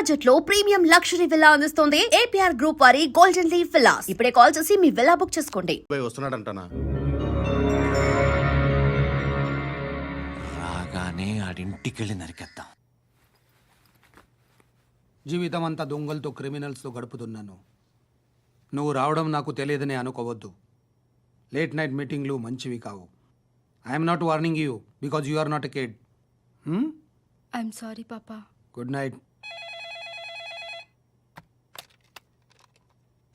Budget లో premium luxury villa అందిస్తోంది APR group వారి గోల్డెన్ లీవ్ విల్లాస్. ఇప్పుడే కాల్ చేసి మీ విల్లా బుక్ చేసుకోండి. వస్తున్నాడంటనా రాగానే ఆడింటికెళ్ళి నరికేద్దాం. జీవితం అంతా దొంగలతో క్రిమినల్స్తో గడుపుతున్నాను. నువ్వు రావడం నాకు తెలియదని అనుకోవద్దు. లేట్ నైట్ మీటింగ్లు మంచివి కావు. I'm not warning you because you are not a kid. I'm sorry పాపా. Good night.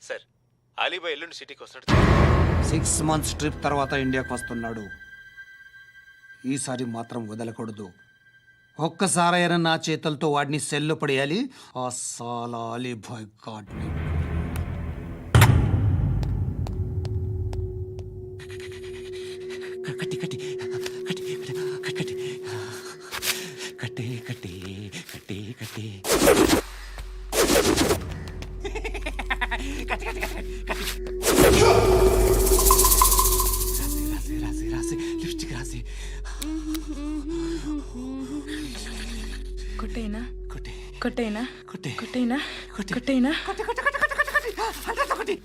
సార్, అలీబాయ్ ఎల్లుండి సిటీకి వస్తాడు. 6 months ట్రిప్ తర్వాత ఇండియాకి వస్తున్నాడు. ఈసారి మాత్రం వదలకూడదు. ఒక్కసారైనా నా చేతులతో వాడిని సెల్లు పడేయాలి. ఆ సాలా అలీబాయ్ గాడ్ని. కట్టి కట్టి కట్టి కట్టి కట్టి కట్టి కట్టి కట్టి రాసి రాసి రాసి లిప్స్టిక్ రాసి కొట్టేనా కొట్టి కొట్టేనా కొట్టి కొట్టేనా కొట్టి కొట్టేనా కొట్టి కొట్టి కొట్టి కొట్టి కొట్టి కొట్టి కొట్టి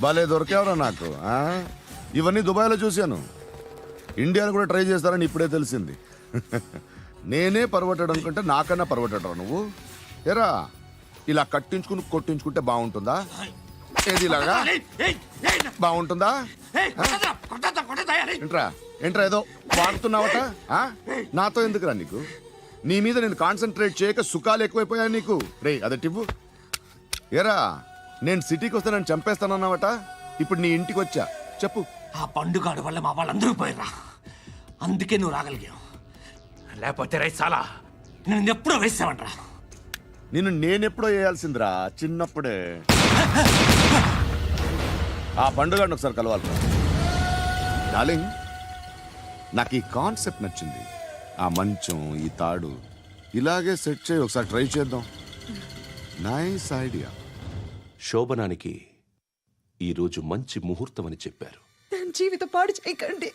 భలే దొరికేవరా నాకు ఆ? ఇవన్నీ దుబాయ్లో చూశాను. ఇండియాను కూడా ట్రై చేస్తారని ఇప్పుడే తెలిసింది. నేనే పర్వటాడు అనుకుంటే నాకన్నా పర్వటాడు నువ్వు. ఎరా ఇలా కట్టించుకుని కొట్టించుకుంటే బాగుంటుందా? ఏది ఇలాగా బాగుంటుందా? ఏంట్రా ఏంట్రా ఏదో వాడుతున్నావట? నాతో ఎందుకురా నీకు? నీ మీద నేను కాన్సన్ట్రేట్ చేయక సుఖాలు ఎక్కువైపోయా నీకు. రే అదటివ్వు. ఎరా నేను సిటీకి వస్తే నన్ను చంపేస్తానన్నావట. ఇప్పుడు నీ ఇంటికి వచ్చా. చెప్పు. ఆ పండుగాడు వల్ల మా వాళ్ళందరూ పోయిరా. అందుకే నువ్వు రాగలిగావు. లేకపోతే రైసాలా నేను ఎప్పుడో వేసామంటరా. నిన్ను నేనెప్పుడో వేయాల్సిందిరా చిన్నప్పుడే. ఆ పండుగను ఒకసారి కలవాలి డార్లింగ్. నాకు ఈ కాన్సెప్ట్ నచ్చింది. ఆ మంచం ఈ తాడు ఇలాగే సెట్ చేయి. ఒకసారి ట్రై చేద్దాం. Nice idea. శోభనానికి ఈరోజు మంచి ముహూర్తం అని చెప్పారు. దాని జీవితం పాడు చేయకండి.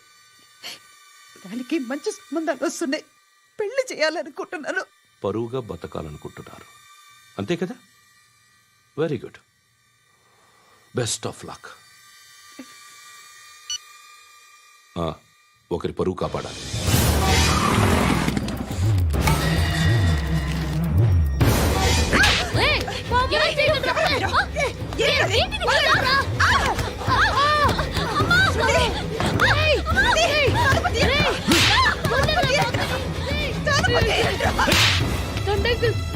దానికి మంచి సంబంధాలు వస్తున్నాయి. పెళ్లి చేయాలనుకుంటున్నాను. పరువుగా బతకాలనుకుంటున్నారు అంతే కదా? Very good. Best of luck. ఒకరి పరువు కాపాడాలి.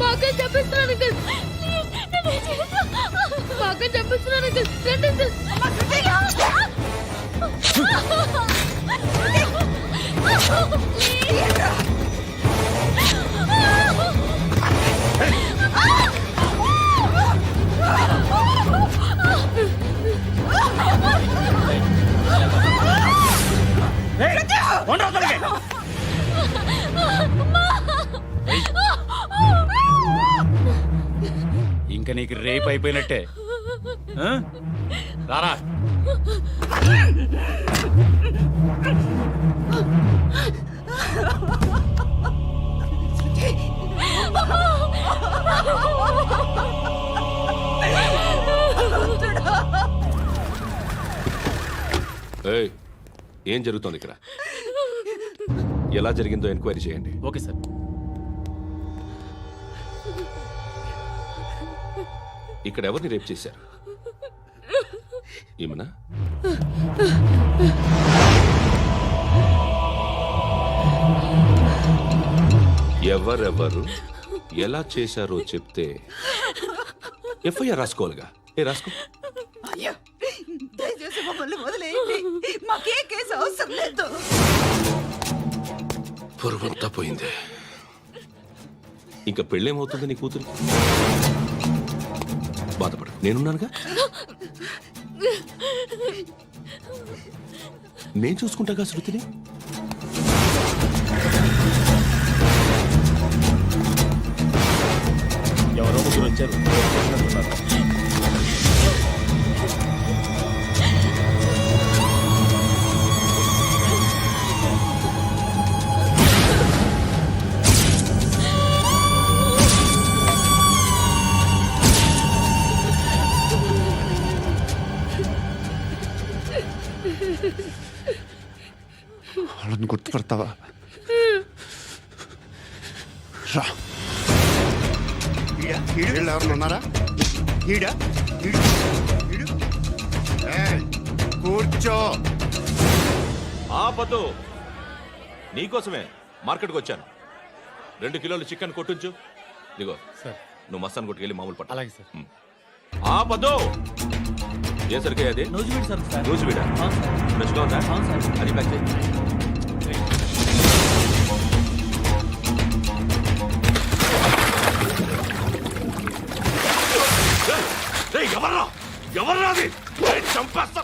బాగా చెప్పిస్తున్నాను బాగా చెప్పిస్తున్నాను. ఇంకా నీకు రేప్ అయిపోయినట్టే. రారా. ఏం జరుగుతోంది ఇక్కడ? ఎలా జరిగిందో ఎంక్వైరీ చేయండి. Okay sir. ఇక్కడ ఎవరిని రేప్ చేశారు? ఈమెనా? ఎవరెవరు ఎలా చేశారో చెప్తే ఎఫ్ఐఆర్ రాసుకోవాలిగా. రాసుకో. దయచేసి మమ్మల్ని వదిలేయండి. మాకే కేసు అవసరం లేదు. పొరువంతా పోయింది. ఇంకా పెళ్ళేమవుతుంది నీ కూతురు? బాధపడు, నేనున్నానుగా. నేను చూసుకుంటాగా శృతిని. ఎవరో ముగ్గురు వచ్చారు. వాళ్ళని గుర్తుపడతావా? రా. వీళ్ళు ఎవరు ఉన్నారా? కూర్చో. ఆపద్దు, నీకోసమే మార్కెట్కి వచ్చాను. 2 కిలోలు చికెన్ కొట్టుంచు. ఇదిగో సార్. నువ్వు మస్తాన్ కొట్టుకెళ్ళి మామూలు పట్టు. అలాగే సార్. ఆపద్దు. ఏ సరికే అది? నూజివీడు సార్. నూజివీడా? ఫ్రెష్గా ఉందా? అది ప్యాక్ చేయి. ఎవర్రా ఎవర్రా అది? చంపేస్తా.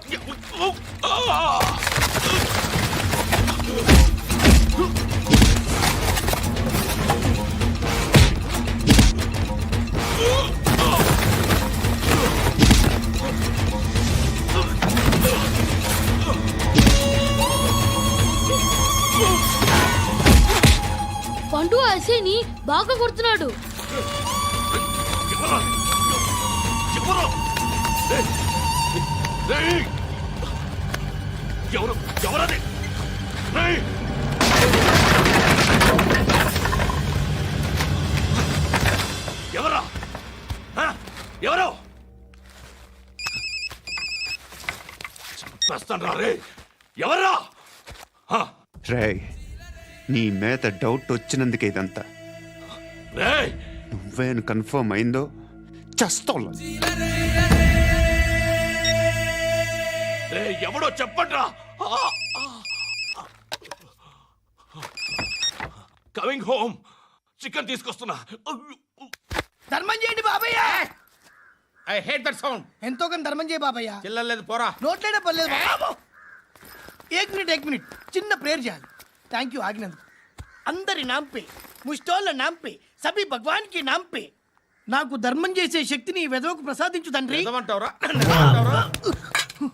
పండు అసేని బాగా కొడుతున్నాడు. ఎవరది? ఎవరా? ఎవరు? చంపేస్తాను రా రే. ఎవర్రా? రేయ్, నీ మీద డౌట్ వచ్చినందుకే ఇదంతా. రే నువ్వేను కన్ఫర్మ్ అయిందో చస్తావు. ఎవడో చెప్పండ్రా. Coming home. చికెన్ తీసుకొస్తున్నా. ధర్మం చేయండి బాబయ్య. I hate that sound. ఎంతో కొంత ధర్మం చేయ బాబయ్య. చిల్లలేదు పోరా. నోట్లేనే పర్లేదు బాబు. ఏక్ మినిట్ చిన్న ప్రేయర్ చేయాలి. థ్యాంక్ యూ ఆగినందుకు. అందరి నామ్ పే, ముష్టోళ్ళ నామ్ పే, సభీ భగవాన్ కి నామ్ పే నాకు ధర్మం చేసే శక్తిని ఈ వెధవకు ప్రసాదించు తండ్రి. ఏమంటావురా?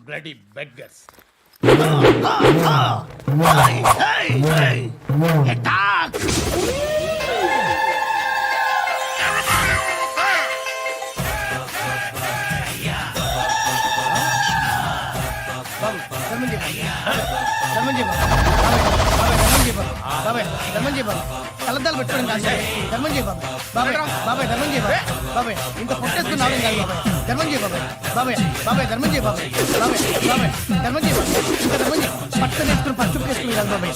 Bloody beggars. కలద్దాలు పెట్టుకోండి కాదు ధర్మం చేయ బాబాయ్. బాబాయ్ ధర్మం చేయ బాబాయ్. ఇంత పొట్టేసుకుని రావడం కాదు బాబాయ్. ధర్మం చేయ బాబాయ్. ధర్మం చేయ బాబాయ్. ధర్మం చేయ ఇంకా ధర్మం చేయ. పట్టుకొని వేసుకుని పట్టు వేసుకుని కాదు బాబాయ్.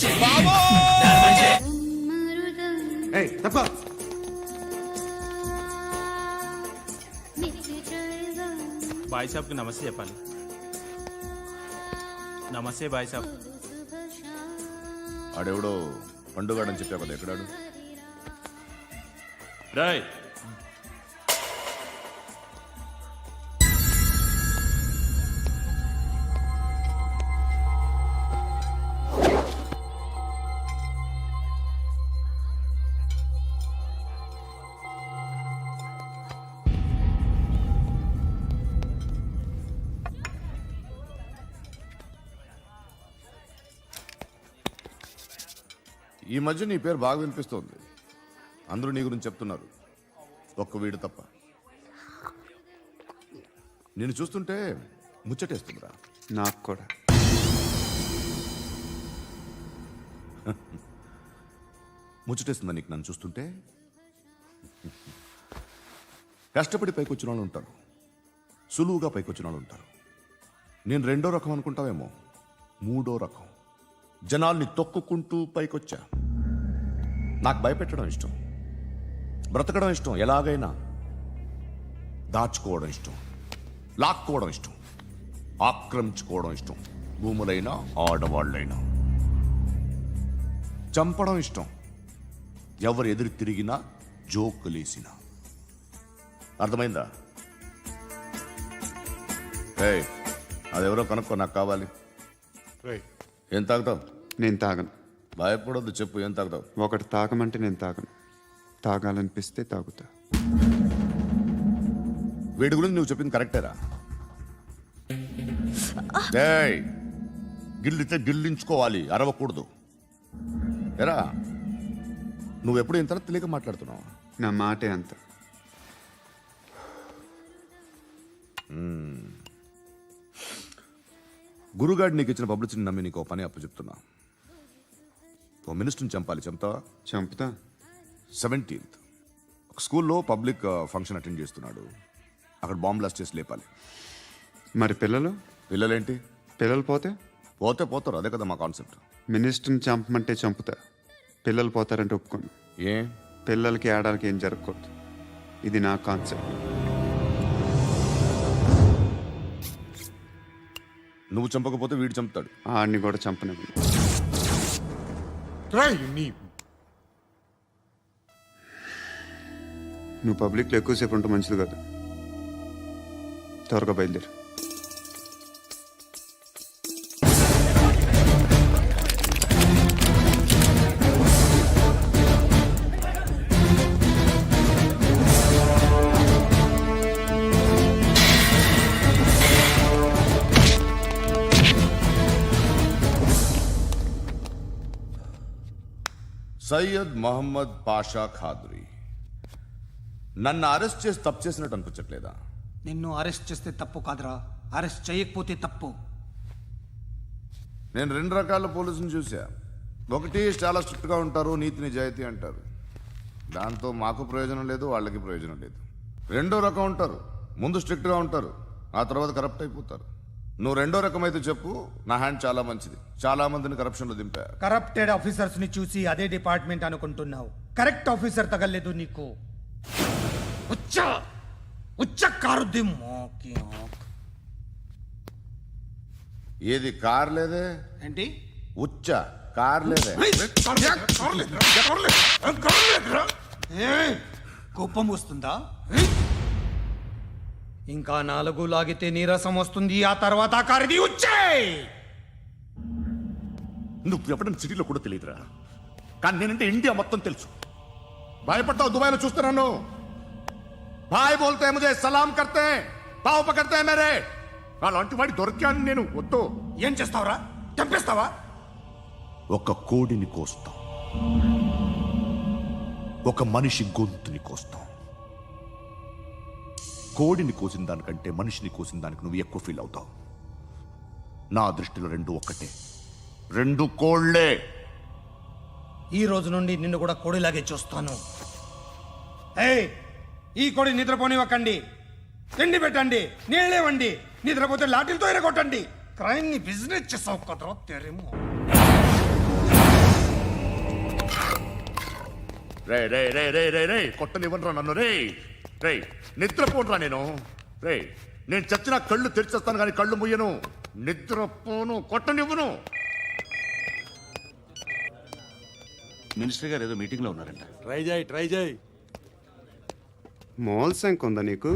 బాయ్ సాబ్కి నమస్తే చెప్పాలి. నమస్తే బాయ్ సాబ్. ఆడెవడో పండుగాడని చెప్పావు కదా, ఎక్కడాడు? రాయ్ ఈ మధ్య నీ పేరు బాగా వినిపిస్తోంది. అందరూ నీ గురించి చెప్తున్నారు, ఒక్క వీడు తప్ప. నేను చూస్తుంటే ముచ్చటేస్తుందిరా. నాకు కూడా. ముచ్చటేస్తుందా నీకు నన్ను చూస్తుంటే? కష్టపడి పైకొచ్చిన వాళ్ళు ఉంటారు, సులువుగా పైకొచ్చిన వాళ్ళు ఉంటారు. నేను 2వ రకం అనుకుంటావేమో, 3వ రకం. జనాల్ని తొక్కుకుంటూ పైకొచ్చా. నాకు భయపెట్టడం ఇష్టం, బ్రతకడం ఇష్టం, ఎలాగైనా దాచుకోవడం ఇష్టం, లాక్కోవడం ఇష్టం, ఆక్రమించుకోవడం ఇష్టం. భూములైనా ఆడవాళ్ళైనా చంపడం ఇష్టం, ఎవరు ఎదురు తిరిగినా జోకులేసినా. అర్థమైందా? అదెవరో కనుక్కో, నాకు కావాలి. ఏం తాగుతావు? నేను తాగను. భయపడొద్దు, చెప్పు ఏం తాగుతావు? ఒకటి తాగమంటే నేను తాగను. తాగాలనిపిస్తే తాగుతా. వీడి గురించి నువ్వు చెప్పింది కరెక్టేరా? డేయ్, గిల్లితే గిల్లించుకోవాలి, అరవకూడదు. ఎరా, నువ్వెప్పుడు ఇంత తెలియక మాట్లాడుతున్నావు? నా మాటే అంత. గురుగాడు నీకు ఇచ్చిన పబ్లిసిటీని నమ్మి నీకు ఓ పని అప్పు చెప్తున్నా. ఓ మినిస్టర్ని చంపాలి, చంపుతావా? చంపుతా. 17th ఒక స్కూల్లో పబ్లిక్ ఫంక్షన్ అటెండ్ చేస్తున్నాడు. అక్కడ బాంబ్ బ్లాస్ట్ చేసి లేపాలి. మరి పిల్లలు? పిల్లలేంటి? పిల్లలు పోతే పోతే పోతారు, అదే కదా మా కాన్సెప్ట్. మినిస్టర్ని చంపమంటే చంపుతా. పిల్లలు పోతారంటే ఒప్పుకోను. ఏ? పిల్లలకి ఆడాలకి ఏం జరగకూడదు. ఇది నా కాన్సెప్ట్. నువ్వు చంపకపోతే వీడు చంపుతాడు. ఆడిని కూడా చంపనివ్వను. నువ్వు పబ్లిక్లో ఎక్కువసేపు ఉంటే మంచిది కాదు. త్వరగా బయలుదేరు. సయ్యద్ మహమ్మద్ పాషా ఖాద్రీ నన్ను అరెస్ట్ చేసి తప్పు చేసినట్టు అనిపించట్లేదా? నిన్ను అరెస్ట్ చేస్తే తప్పు కాదురా, అరెస్ట్ చేయకపోతే తప్పు. నేను 2 రకాల పోలీసుని చూసా. ఒకటి చాలా స్ట్రిక్ట్గా ఉంటారు, నీతి నిజాయితీ అంటారు. దాంతో మాకు ప్రయోజనం లేదు, వాళ్ళకి ప్రయోజనం లేదు. రెండో రకం ఉంటారు, ముందు స్ట్రిక్ట్గా ఉంటారు, ఆ తర్వాత కరప్ట్ అయిపోతారు. నువ్వు రెండో రకం అయితే చెప్పు. నా హ్యాండ్ చాలా మంచిది, చాలా మందిని కరప్షన్లో దింపా. కరప్టెడ్ ఆఫీసర్స్ ని చూసి అదే డిపార్ట్మెంట్ అనుకుంటున్నావు. కరెక్ట్ ఆఫీసర్ తగలేదు నీకు. ఉచ్చ ఏది కార్ లేదే? ఏంటి? ఉచ్చ కార్ లేదే? కోపం వస్తుందా? ఇంకా 4 లాగితే నీరసం వస్తుంది, ఆ తర్వాత కారిది ఉచ్చే. నువ్వు ఎప్పుడైనా సిటీలో కూడా తెలియదురా, కానీ నేనంటే ఇండియా మొత్తం తెలుసు. భయపడతావు? దుబాయ్లో చూస్తున్నాను. భాయ్ బోల్తే ముజే సలాం కర్తే పావు పకర్తే మేరే. అలాంటి వాడి దొరికాను నేను. వద్దు. ఏం చేస్తావురా? చంపేస్తావా? ఒక కోడిని కోస్తాం, ఒక మనిషి గొంతుని కోస్తాం. కోడిని కోసిన దానికంటే మనిషిని కోసిన దానికి నువ్వు ఎక్కువ ఫీల్ అవుతావు. నా దృష్టిలో 2 ఒక్కటే, 2 కోళ్లే. ఈ రోజు నుండి నిన్ను కూడా కోడిలాగే చూస్తాను. ఏయ్, ఈ కోడి నిద్రపోనివ్వకండి. తిండి పెట్టండి, నీళ్ళేవండి. నిద్రపోతే లాఠీలతో ఎరగొట్టండి. క్రైమ్ ని బిజినెస్ చేసావు కదరా తెరేమో. రే రే రే రే రే రే కొట్టనివ్వనరా నన్ను. రే రే నిద్రపోనరా నేను. రే నేను చచ్చిన కళ్ళు తెరిచేస్తాను కానీ కళ్ళు ముయ్యను. నిద్రపోను, కొట్టనివ్వను. మినిస్టర్ గారు ఏదో మీటింగ్లో ఉన్నారంట. ట్రై చేయి. మోల్ సంక్ ఉందా నీకు?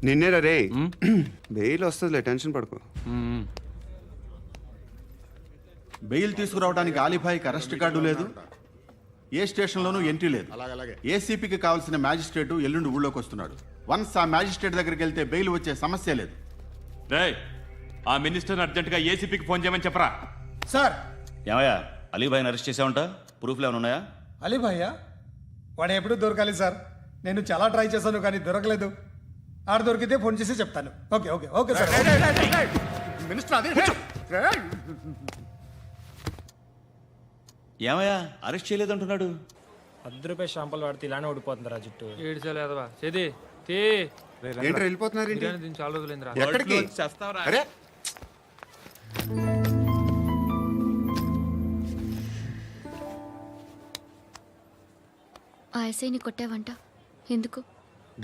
నిన్నేరా రే. బెయిల్ వస్తుందిలే, టెన్షన్ పడుకో. బెయిల్ తీసుకురావడానికి ఆలిభాయికి అరెస్ట్ కార్డు లేదు, ఏ స్టేషన్లోనూ ఎంట్రీ లేదు. ఏసీపీకి కావాల్సిన మ్యాజిస్ట్రేటు ఎల్లుండి ఊళ్ళోకి వస్తున్నాడు. వన్స్ ఆ మ్యాజిస్ట్రేట్ దగ్గరికి వెళ్తే బెయిల్ వచ్చే సమస్య లేదు. రేయ్, ఆ మినిస్టర్ అర్జెంటుగా ఏసీపీకి ఫోన్ చేయమని చెప్పరా. సార్. ఏమయ్యా, అలీభాయిని అరెస్ట్ చేసావంట? ప్రూఫ్లు ఏమైనా ఉన్నాయా? అలీ భయ్యా, వాడు ఎప్పుడు దొరకాలి సార్. నేను చాలా ట్రై చేశాను కానీ దొరకలేదు. ఆడ దొరికితే ఫోన్ చేసి చెప్తాను. Okay okay okay sir. Minister అదే. ఏమయ్యా, అరెస్ట్ చేయలేదంటున్నాడు? ₹10 షాంపూలు వాడితే ఇలానే ఓడిపోతుందిరా జుట్టు. ఏంట్రా వెళ్ళిపోతున్నారు? చాలా రోజులైందిరా. ఎక్కడికి? అరే ఆ ఎస్ఐని కొట్టావంట, ఎందుకు?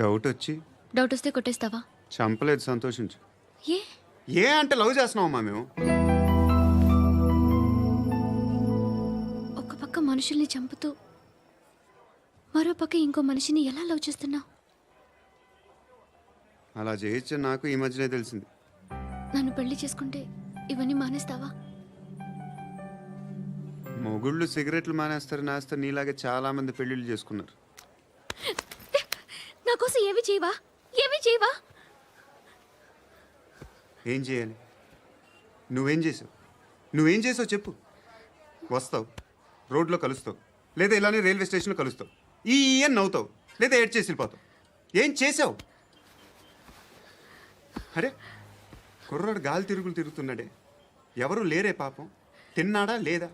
డౌట్ వచ్చి. డౌట్ వస్తే కొట్టేస్తావా? చంపలేదు, సంతోషించు. ఏ ఏ అంటే లవ్ చేస్తున్నావమ్మా మేము. ఒక పక్క మనుషుల్ని చంపుతూ మరో పక్క ఇంకో మనిషిని ఎలా లవ్ చేస్తున్నావు? అలా చేయొచ్చు నాకు ఈ మధ్యనే తెలిసింది. నన్ను పెళ్లి చేసుకుంటే ఇవన్నీ మానేస్తావా? మొగుళ్ళు సిగరెట్లు మానేస్తారు నాస్తారు నీలాగే చాలా మంది పెళ్లిళ్ళు చేసుకున్నారు. నా కోసం ఏమి చేయవా? ఏమి చేయవా? ఏం చేయాలి? నువ్వేం చేసావు? నువ్వేం చేసావు చెప్పు. వస్తావు, రోడ్లో కలుస్తావు, లేదా ఇలానే రైల్వే స్టేషన్లో కలుస్తావు, ఈ అని నవ్వుతావు, లేదా ఏడ్ చేసి వెళ్ళిపోతావు. ఏం చేసావు? అరే కుర్రాడు గాలి తిరుగులు తిరుగుతున్నాడే, ఎవరు లేరే పాపం. తిన్నాడా లేదా?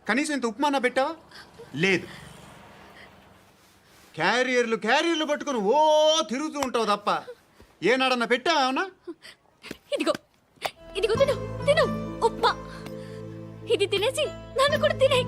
కనీసం ఇంత ఉప్మానా పెట్టావా? లేదు. క్యారియర్లు పట్టుకుని ఓ తిరుగుతూ ఉంటావు తప్ప ఏనాడన్నా పెట్టావా? అవునా? ఇదిగో ఇదిగో తిను తిను ఉప్మా. ఇది తినేసి నన్ను కూడా తినే.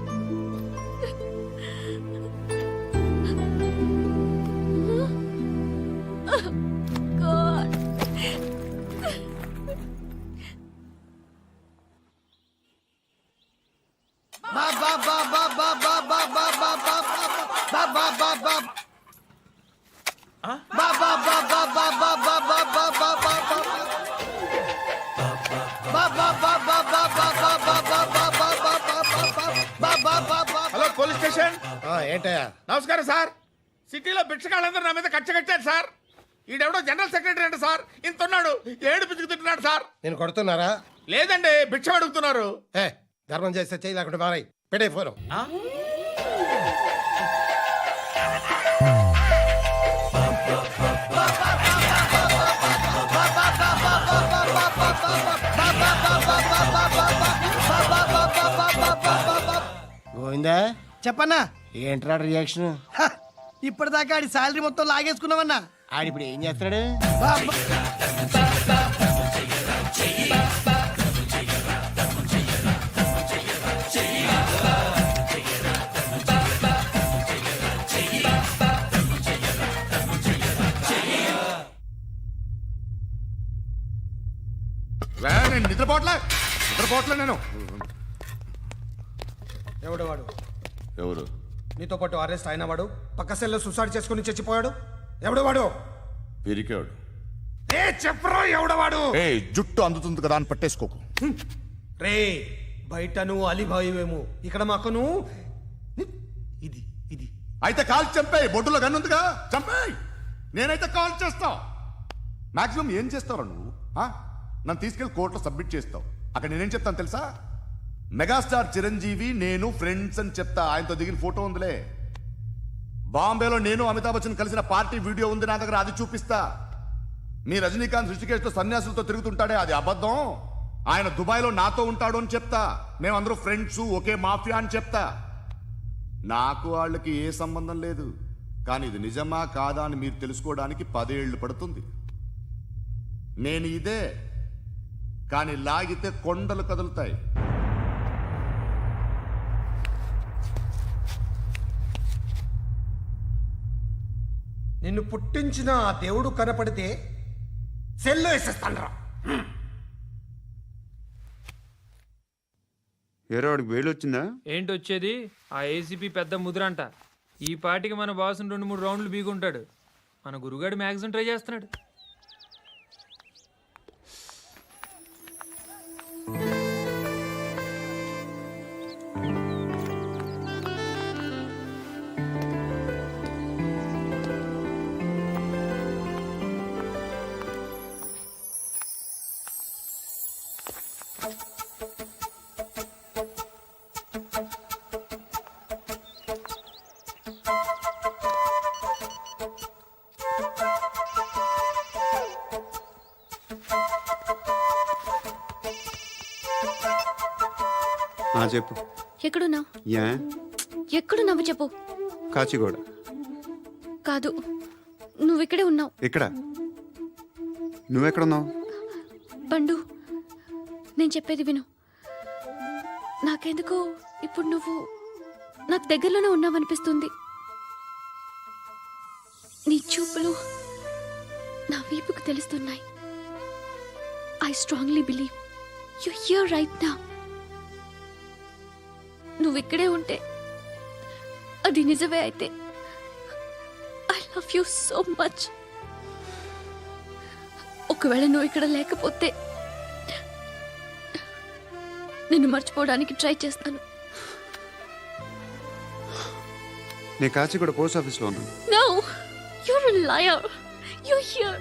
Hello police station. ఏంటయ్యా? నమస్కారం సార్. సిటీలో భిక్షకాళ్ళందరూ నా మీద కచ్చ కట్టారు సార్. ఈడెవడో జనరల్ సెక్రటరీ అంట సార్. ఇంత ఉన్నాడు, ఏడు పిచ్చుకు తింటున్నాడు సార్. నేను కొడుతున్నారా? లేదండి, భిక్ష అడుగుతున్నారు. ధర్మం చేస్తే చేయి, లేకుండా మారాయి. పెట్టే ఫోను. గోవిందా, చెప్పన్నా. ఏంట్రా రియాక్షన్? ఇప్పటిదాకా ఆడి శాలరీ మొత్తం లాగేసుకున్నావన్నా. ఆడిప్పుడు ఏం చేస్తున్నాడు? నేను నిద్రపోవట్లే నేను. ఎవడు వాడు? ఎవరు? నీతో పాటు అరెస్ట్ అయిన వాడు, పక్క సెల్లో సూసైడ్ చేసుకుని చచ్చిపోయాడు. ఎవడు వాడు? పిరికాడు. చెప్పరా ఎవడవాడు? జుట్టు అందుతుంది కదా అని పట్టేసుకోకు. రే బయట నువ్వు అలీబాయివేమో, ఇక్కడ మాకు నువ్వు ఇది ఇది. అయితే కాల్ చంపేయి. బొడ్డులో గన్నుందిగా, చంపేయి. నేనైతే కాల్ చేస్తా. మాక్సిమం ఏం చేస్తావు నువ్వు? నన్ను తీసుకెళ్లి కోర్టులో సబ్మిట్ చేస్తావు. అక్కడ నేనేం చెప్తాను తెలుసా? మెగాస్టార్ చిరంజీవి నేను ఫ్రెండ్స్ అని చెప్తా. ఆయనతో దిగిన ఫోటో ఉందిలే. బాంబేలో నేను అమితాబ్ బచ్చన్ కలిసిన పార్టీ వీడియో ఉంది నా దగ్గర, అది చూపిస్తా. మీ రజనీకాంత్ ఋషికేష్తో సన్యాసులతో తిరుగుతుంటాడే, అది అబద్ధం. ఆయన దుబాయ్లో నాతో ఉంటాడు అని చెప్తా. మేమందరూ ఫ్రెండ్స్, ఒకే మాఫియా అని చెప్తా. నాకు వాళ్ళకి ఏ సంబంధం లేదు. కానీ ఇది నిజమా కాదా అని మీరు తెలుసుకోవడానికి 10 ఏళ్ళు పడుతుంది. నేను ఇదే, కానీ లాగితే కొండలు కదులుతాయి. నిన్ను పుట్టించిన ఆ దేవుడు కనపడితే సెల్లో వేసేస్తానరా. ఏరో వాడికి వేలు వచ్చిందా? ఏంటి వచ్చేది? ఆ ఏసీపీ పెద్ద ముద్ర అంట. ఈ పాటికి మన బాసును 2-3 రౌండ్లు బీగుంటాడు. మన గురుగాడు మ్యాక్సిమం ట్రై చేస్తున్నాడు. చెప్పు. ఎక్కడున్నావు? యా ఎక్కడున్నావు చెప్పు. కాచిగూడ. కాదు, నువ్వు ఇక్కడే ఉన్నావు. ఇక్కడ నువ్వెక్కడున్నావు? పండు, నేను చెప్పేది విను. నాకెందుకో ఇప్పుడు నువ్వు నాకు దగ్గరలోనే ఉన్నావనిపిస్తుంది. నీ చూపులు నా వీపుకు తెలుస్తున్నాయి. I strongly believe you here right now. నువ్వు ఇక్కడే ఉంటే అది నిజమే అయితే I love you so much. ఒకవేళ నువ్వు ఇక్కడ లేకపోతే నిన్ను మర్చిపోవడానికి ట్రై చేస్తాను. నేను కాచిగూడ పోస్ట్ ఆఫీస్లో ఉన్నాను. No, you're a liar. You're here.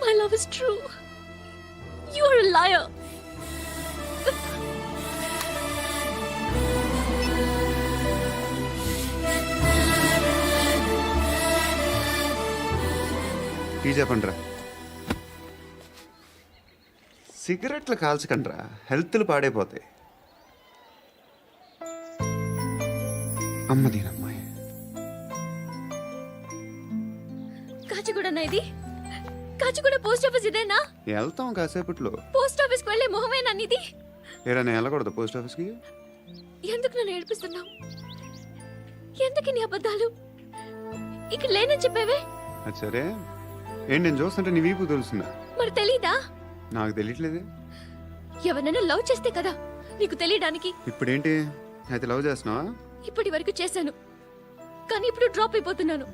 My love is true. You're a liar. Tea చెప్పండిరా. సిగరెట్లు కాల్చకండ్రా, హెల్త్లు పాడైపోతాయి. అమ్మ దీనమ్మాయి. కాచిగూడనా ఇది? కాచిగూడ పోస్ట్ ఆఫీస్ ఇదేనా? వెళ్తాం కాసేపట్లో. పోస్ట్ ఆఫీస్కి వెళ్ళే మొహమేనా నీది? ఏరా నేను వెళ్ళకూడదు పోస్ట్ ఆఫీస్కి? ఎందుకు నన్ను ఏడిపిస్తున్నావు? ఎందుకు నీ అబద్ధాలు? ఇక్కడ లేనని చెప్పేవే. అది సరే, ఏంటి నేను చూస్తుంటే నీ వీపు తెలుస్తుందా? మరి తెలీదా? నాకు తెలియట్లేదే. ఎవరైనా లవ్ చేస్తే కదా నీకు తెలియడానికి. ఇప్పుడేంటి అయితే లవ్ చేస్తున్నావా? ఇప్పటి వరకు చేశాను, కానీ ఇప్పుడు డ్రాప్ అయిపోతున్నాను.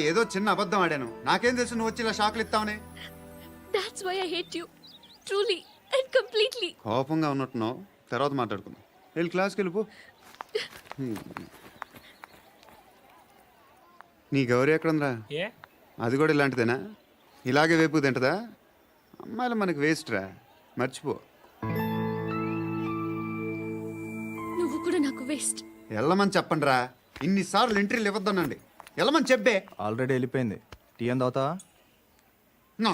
ఏదో చిన్న అబద్ధం ఆడాను. నాకేం తెలుసు నువ్వు వచ్చి ఇలా షాక్లు ఇస్తావనే. That's why I hate you truly and completely. కోపంగా ఉన్నట్టున్నావు, తర్వాత మాట్లాడుకుందాం. వెళ్ళి క్లాస్కి వెళ్ళిపో. నీ గౌరీ ఎక్కడుందా? ఏ అది కూడా ఇలాంటిదేనా? ఇలాగే వేపు తింటదా? అమ్మాయిలు మనకి వేస్ట్ రా, మర్చిపో. నువ్వు కూడా నాకు వేస్ట్. వెళ్ళమని చెప్పండి రా. ఇన్నిసార్లు ఎంట్రీలు ఇవ్వద్దనండి. వెళ్ళమని చెప్పే. ఆల్రెడీ వెళ్ళిపోయింది. టీ అని తాగుతావా? నా